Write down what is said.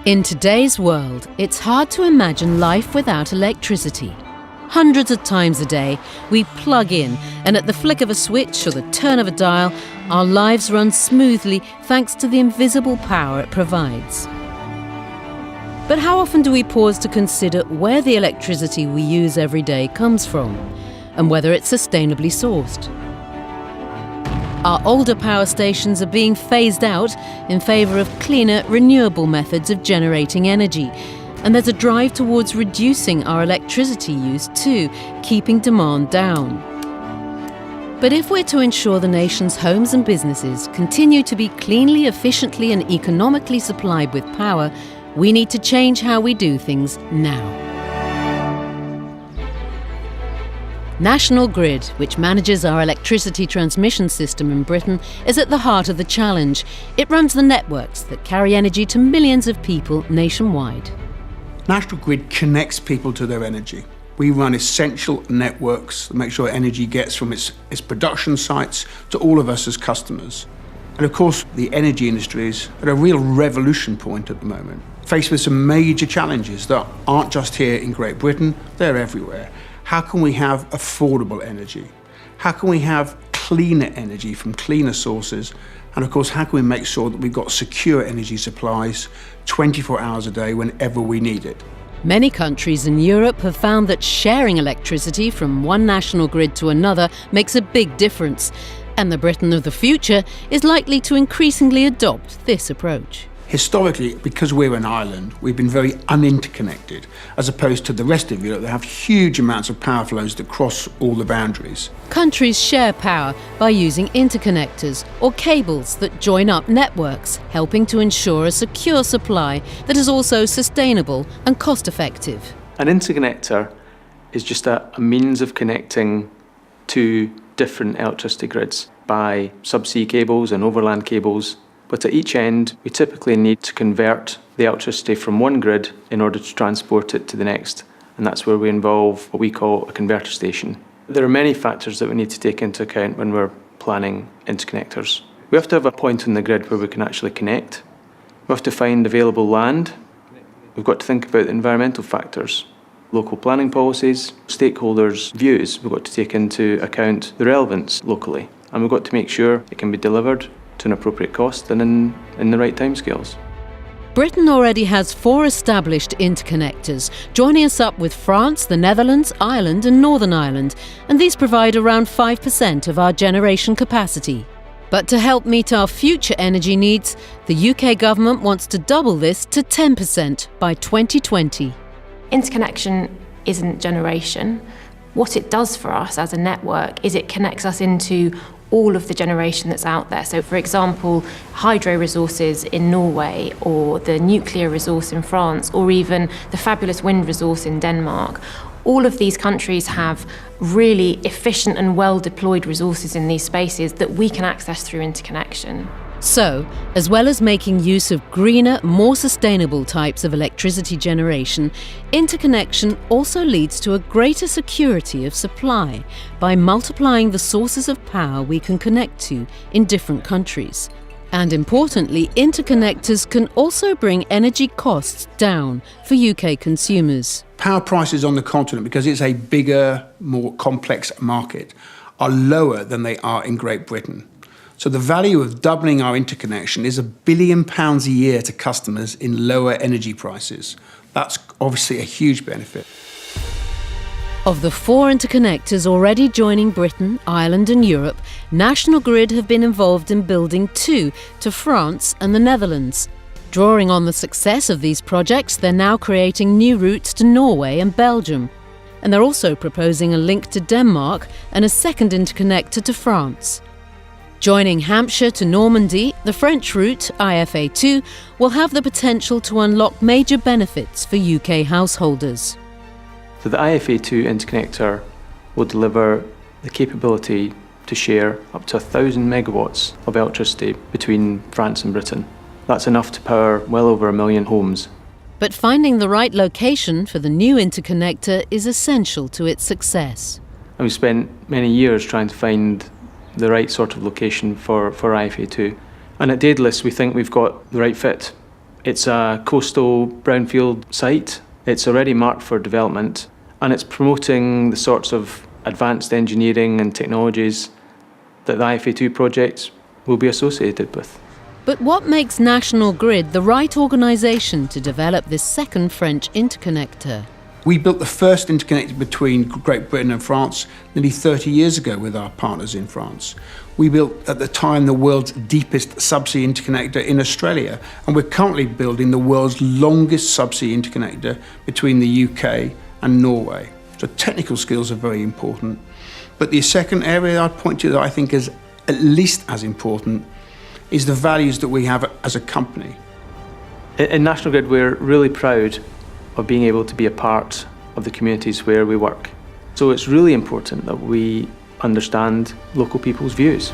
In today's world, it's hard to imagine life without electricity. Hundreds of times a day, we plug in, and at the flick of a switch or the turn of a dial, our lives run smoothly thanks to the invisible power it provides. But how often do we pause to consider where the electricity we use every day comes from, and whether it's sustainably sourced? Our older power stations are being phased out in favour of cleaner, renewable methods of generating energy. And there's a drive towards reducing our electricity use too, keeping demand down. But if we're to ensure the nation's homes and businesses continue to be cleanly, efficiently and economically supplied with power, we need to change how we do things now. National Grid, which manages our electricity transmission system in Britain, is at the heart of the challenge. It runs the networks that carry energy to millions of people nationwide. National Grid connects people to their energy. We run essential networks that make sure energy gets from its production sites to all of us as customers. And of course, the energy industry is at a real revolution point at the moment, faced with some major challenges that aren't just here in Great Britain, they're everywhere. How can we have affordable energy? How can we have cleaner energy from cleaner sources? And of course, how can we make sure that we've got secure energy supplies 24 hours a day whenever we need it? Many countries in Europe have found that sharing electricity from one national grid to another makes a big difference. And the Britain of the future is likely to increasingly adopt this approach. Historically, because we're an island, we've been very uninterconnected, as opposed to the rest of Europe that have huge amounts of power flows that cross all the boundaries. Countries share power by using interconnectors or cables that join up networks, helping to ensure a secure supply that is also sustainable and cost-effective. An interconnector is just a means of connecting two different electricity grids by subsea cables and overland cables. But at each end, we typically need to convert the electricity from one grid in order to transport it to the next. And that's where we involve what we call a converter station. There are many factors that we need to take into account when we're planning interconnectors. We have to have a point on the grid where we can actually connect. We have to find available land. We've got to think about the environmental factors, local planning policies, stakeholders' views. We've got to take into account the relevance locally. And we've got to make sure it can be delivered to an appropriate cost and in the right timescales. Britain already has 4 established interconnectors, joining us up with France, the Netherlands, Ireland and Northern Ireland, and these provide around 5% of our generation capacity. But to help meet our future energy needs, the UK government wants to double this to 10% by 2020. Interconnection isn't generation. What it does for us as a network is it connects us into all of the generation that's out there. So for example, hydro resources in Norway, or the nuclear resource in France, or even the fabulous wind resource in Denmark. All of these countries have really efficient and well-deployed resources in these spaces that we can access through interconnection. So, as well as making use of greener, more sustainable types of electricity generation, interconnection also leads to a greater security of supply by multiplying the sources of power we can connect to in different countries. And importantly, interconnectors can also bring energy costs down for UK consumers. Power prices on the continent, because it's a bigger, more complex market, are lower than they are in Great Britain. So the value of doubling our interconnection is £1 billion a year to customers in lower energy prices. That's obviously a huge benefit. Of the 4 interconnectors already joining Britain, Ireland and Europe, National Grid have been involved in building 2 to France and the Netherlands. Drawing on the success of these projects, they're now creating new routes to Norway and Belgium. And they're also proposing a link to Denmark and a second interconnector to France. Joining Hampshire to Normandy, the French route, IFA2, will have the potential to unlock major benefits for UK householders. So the IFA2 interconnector will deliver the capability to share up to 1,000 megawatts of electricity between France and Britain. That's enough to power well over 1 million homes. But finding the right location for the new interconnector is essential to its success. And we spent many years trying to find the right sort of location for IFA2. And at Daedalus, we think we've got the right fit. It's a coastal brownfield site. It's already marked for development, and it's promoting the sorts of advanced engineering and technologies that the IFA2 projects will be associated with. But what makes National Grid the right organisation to develop this second French interconnector? We built the first interconnector between Great Britain and France nearly 30 years ago with our partners in France. We built, at the time, the world's deepest subsea interconnector in Australia, and we're currently building the world's longest subsea interconnector between the UK and Norway. So technical skills are very important. But the second area I'd point to that I think is at least as important is the values that we have as a company. In National Grid, we're really proud of being able to be a part of the communities where we work. So it's really important that we understand local people's views.